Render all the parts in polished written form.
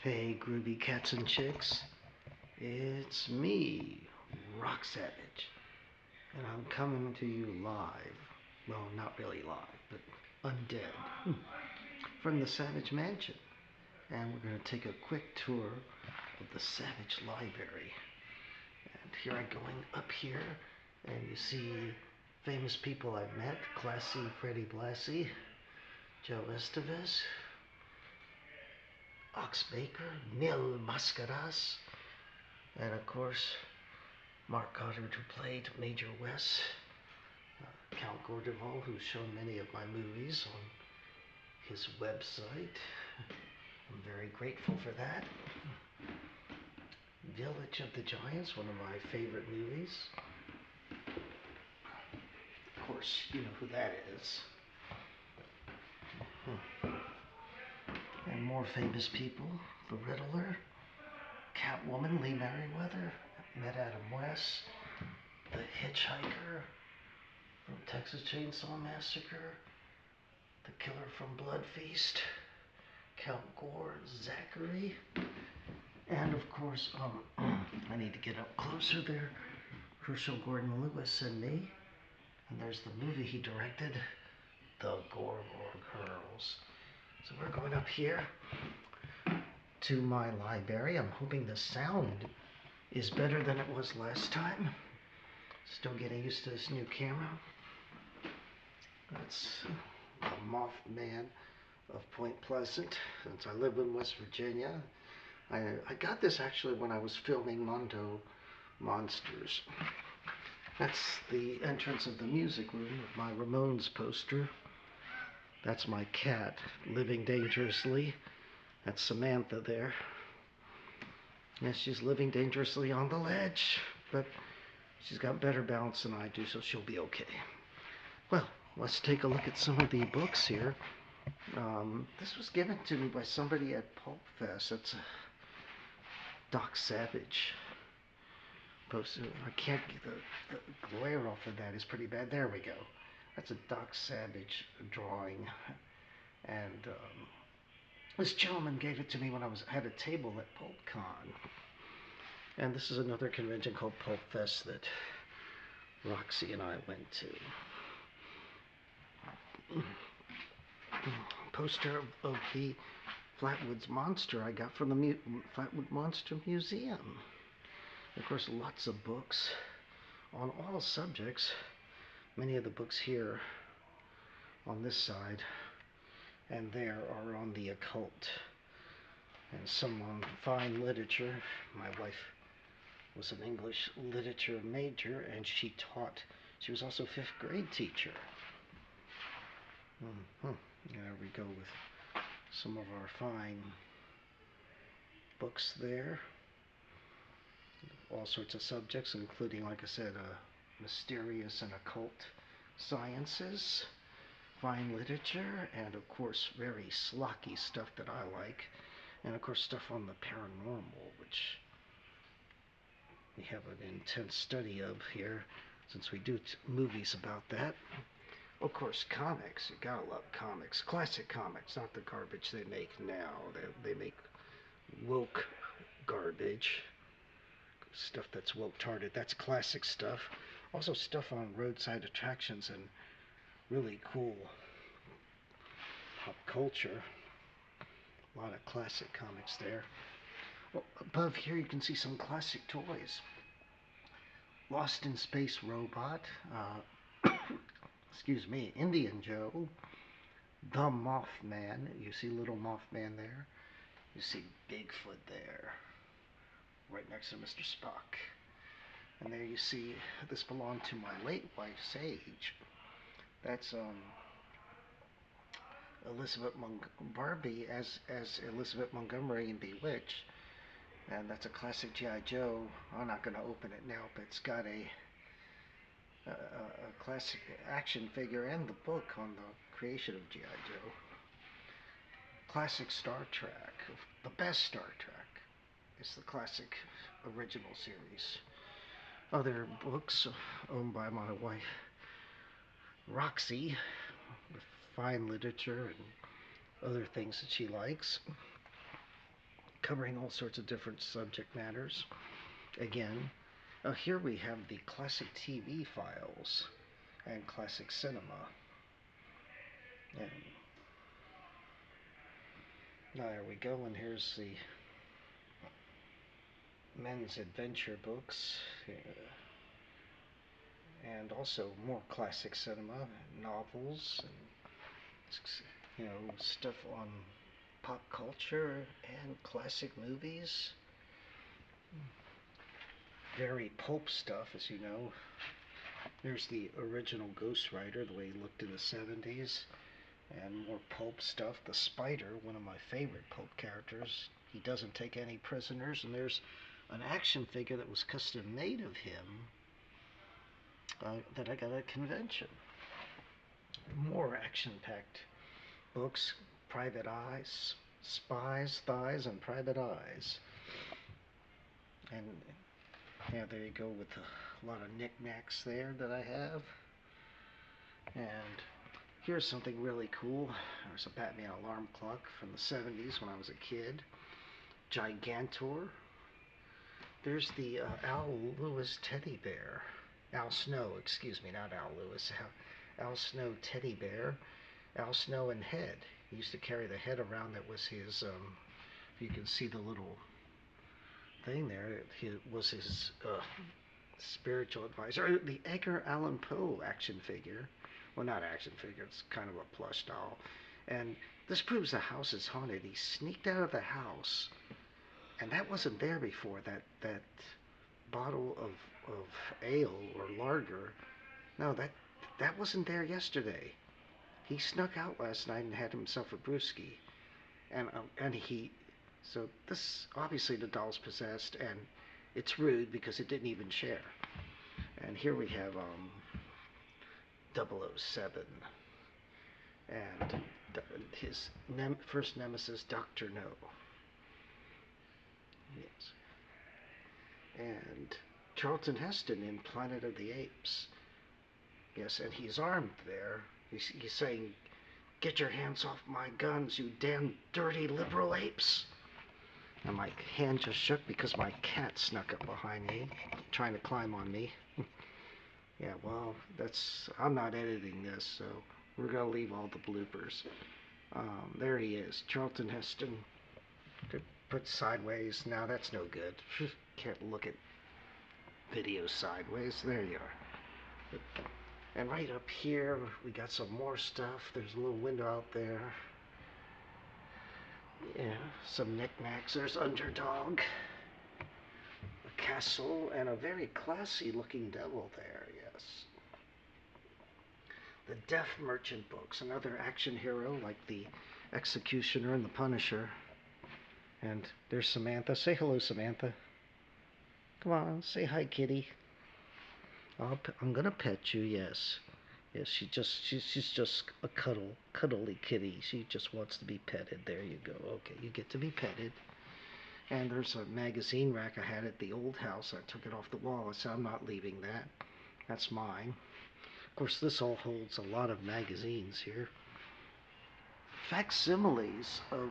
Hey, groovy cats and chicks. It's me, Rock Savage, and I'm coming to you live. Well, not really live, but undead, from the Savage Mansion. And we're going to take a quick tour of the Savage Library. And here I'm going up here, and you see famous people I've met: Classy Freddie Blassie, Joe Estevez, Ox Baker, Nil Mascaras, and of course, Mark Goddard, who played Major Wes, Count Gordeval, who's shown many of my movies on his website. I'm very grateful for that. Village of the Giants, one of my favorite movies. Of course, you know who that is. And more famous people: The Riddler, Catwoman, Lee Merriweather, met Adam West, The Hitchhiker from Texas Chainsaw Massacre, The Killer from Blood Feast, Count Gore, Zachary, and of course, I need to get up closer there. Herschel Gordon Lewis and me, and there's the movie he directed, The Gore Girls. So we're going up here to my library. I'm hoping the sound is better than it was last time. Still getting used to this new camera. That's the Mothman of Point Pleasant, since I live in West Virginia. I got this actually when I was filming Mondo Monsters. That's the entrance of the music room with my Ramones poster. That's my cat, living dangerously. That's Samantha there. Yes, she's living dangerously on the ledge, but she's got better balance than I do, so she'll be okay. Well, let's take a look at some of the books here. This was given to me by somebody at Pulp Fest. That's Doc Savage posted. I can't get the glare off of that is pretty bad. There we go. That's a Doc Savage drawing, and this gentleman gave it to me when I had a table at PulpCon. And this is another convention called Pulp Fest that Roxy and I went to. Poster of the Flatwoods Monster I got from the Flatwood Monster Museum. Of course, lots of books on all subjects. Many of the books here on this side and there are on the occult, and some on fine literature. My wife was an English literature major, and she was also a 5th grade teacher. There we go with some of our fine books there. All sorts of subjects, including, like I said, mysterious and occult sciences, fine literature, and of course very schlocky stuff that I like, and of course stuff on the paranormal, which we have an intense study of here, since we do movies about that. Of course, comics. You gotta love comics. Classic comics, not the garbage they make now. They make woke garbage. Stuff that's woke-tarded. That's classic stuff. Also stuff on roadside attractions and really cool pop culture. A lot of classic comics there. Well, above here you can see some classic toys. Lost in Space Robot. Excuse me, Indian Joe. The Mothman. You see little Mothman there. You see Bigfoot there, right next to Mr. Spock. And there you see, this belonged to my late wife, Sage. That's Elizabeth Barbie as Elizabeth Montgomery in Bewitched. And that's a classic G.I. Joe. I'm not going to open it now, but it's got a classic action figure and the book on the creation of G.I. Joe. Classic Star Trek. The best Star Trek is the classic original series. Other books owned by my wife, Roxy, with fine literature and other things that she likes. covering all sorts of different subject matters. Again, here we have the classic TV files and classic cinema. And there we go, and here's the men's adventure books, and also more classic cinema, novels, and stuff on pop culture and classic movies. Very pulp stuff, as you know. There's the original Ghost Rider, the way he looked in the 70s, and more pulp stuff. The Spider, one of my favorite pulp characters. He doesn't take any prisoners, and there's an action figure that was custom made of him that I got at a convention. More action-packed books, Private Eyes, Spies, Thighs, and Private Eyes. And yeah, there you go with a lot of knickknacks there that I have. And here's something really cool. There's a Batman alarm clock from the 70s when I was a kid. Gigantor. There's the Al Lewis teddy bear. Al Snow, excuse me, not Al Lewis. Al Snow teddy bear. Al Snow and head. He used to carry the head around. That was his, you can see the little thing there. He was his spiritual advisor. The Edgar Allan Poe action figure. Well, not action figure. It's kind of a plush doll. And this proves the house is haunted. He sneaked out of the house, and that wasn't there before. That bottle of ale or lager. No, that wasn't there yesterday. He snuck out last night and had himself a brewski, and he. So this, obviously the doll's possessed, and it's rude because it didn't even share. And here we have 007 and his first nemesis, Dr. No. Yes. And Charlton Heston in Planet of the Apes. Yes, and he's armed there. He's saying, "Get your hands off my guns, you damn dirty liberal apes." And my hand just shook because my cat snuck up behind me, trying to climb on me. Yeah, well, I'm not editing this, so we're going to leave all the bloopers. There he is, Charlton Heston. Put sideways. Now that's no good. Can't look at videos sideways. There you are. And right up here, we got some more stuff. There's a little window out there. Yeah, some knickknacks. There's Underdog, a castle, and a very classy looking devil there, yes. The Death Merchant books, another action hero like the Executioner and the Punisher. And there's Samantha. Say hello, Samantha. Come on, say hi, kitty. I'm gonna pet you, yes. Yes, she's just a cuddly kitty. She just wants to be petted. There you go. Okay, you get to be petted. And there's a magazine rack I had at the old house. I took it off the wall. I said, I'm not leaving that. That's mine. Of course, this all holds a lot of magazines here. Facsimiles of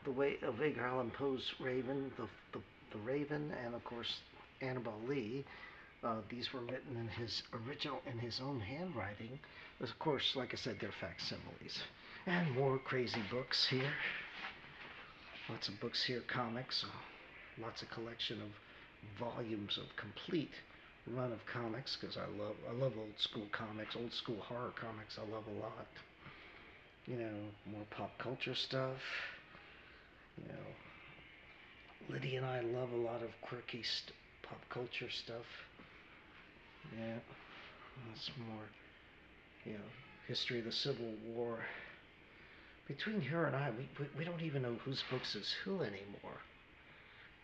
the way of Edgar Allan Poe's Raven, the Raven, and of course Annabel Lee. These were written in his original, in his own handwriting. Of course, like I said, they're facsimiles. And more crazy books here. Lots of books here, comics. Lots of collection of volumes of complete run of comics, because I love old school comics, old school horror comics. I love a lot. You know, more pop culture stuff. You know, Lydia and I love a lot of quirky pop culture stuff. Yeah, that's more, you know, history of the Civil War. Between her and I, we don't even know whose books is who anymore.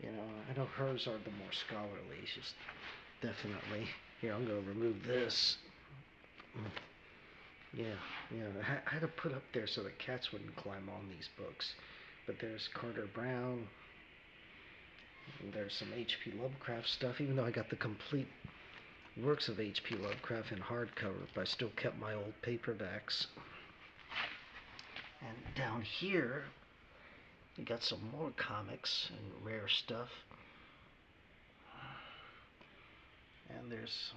You know, I know hers are the more scholarly. She's definitely, here, I'm going to remove this. Yeah, I had to put up there so the cats wouldn't climb on these books. But there's Carter Brown. And there's some H.P. Lovecraft stuff, even though I got the complete works of H.P. Lovecraft in hardcover, but I still kept my old paperbacks. And down here, We got some more comics and rare stuff. And there's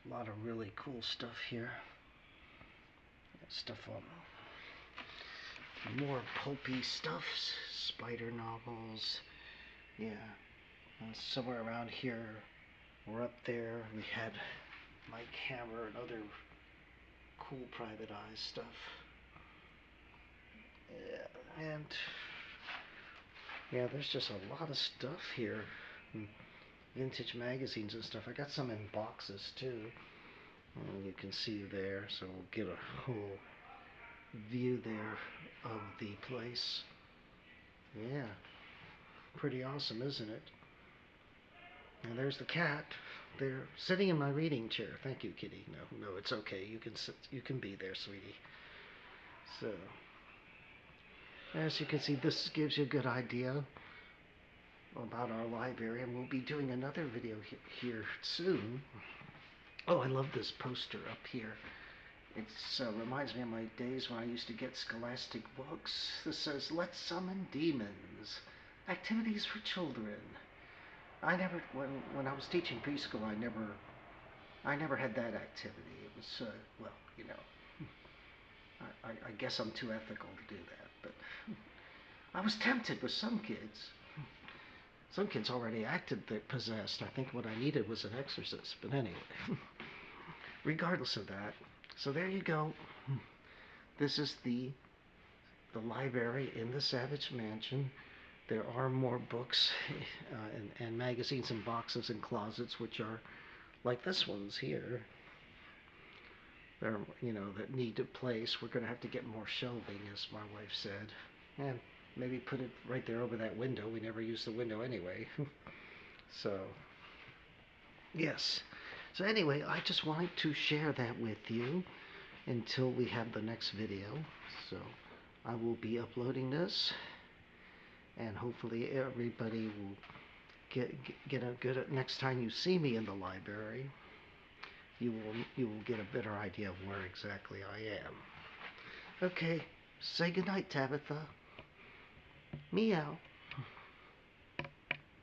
a lot of really cool stuff here. Stuff on more pulpy stuff, spider novels. Yeah, somewhere around here or up there we had Mike Hammer and other cool Private Eye stuff. Yeah, and yeah, there's just a lot of stuff here. Vintage magazines and stuff. I got some in boxes too. You can see there, so we'll get a whole view there of the place. Yeah, pretty awesome, isn't it? And there's the cat. They're sitting in my reading chair. Thank you, kitty. No, it's okay. You can sit. You can be there, sweetie. So, as you can see, this gives you a good idea about our library, and we'll be doing another video here soon. Oh, I love this poster up here. It reminds me of my days when I used to get Scholastic books. This says, "Let's summon demons. Activities for children." I never, when I was teaching preschool, I never had that activity. It was, well, you know, I guess I'm too ethical to do that, but I was tempted with some kids. Some kids already acted possessed. I think what I needed was an exorcist, but anyway. Regardless of that, so there you go. This is the library in the Savage Mansion. There are more books and magazines and boxes and closets, which are like this one's here. They're, you know, that need a place. We're going to have to get more shelving, as my wife said, and maybe put it right there over that window. We never use the window anyway. So, yes. So anyway, I just wanted to share that with you until we have the next video. So I will be uploading this, and hopefully everybody will get a good, next time you see me in the library, you will get a better idea of where exactly I am. Okay, say goodnight, Tabitha. Meow.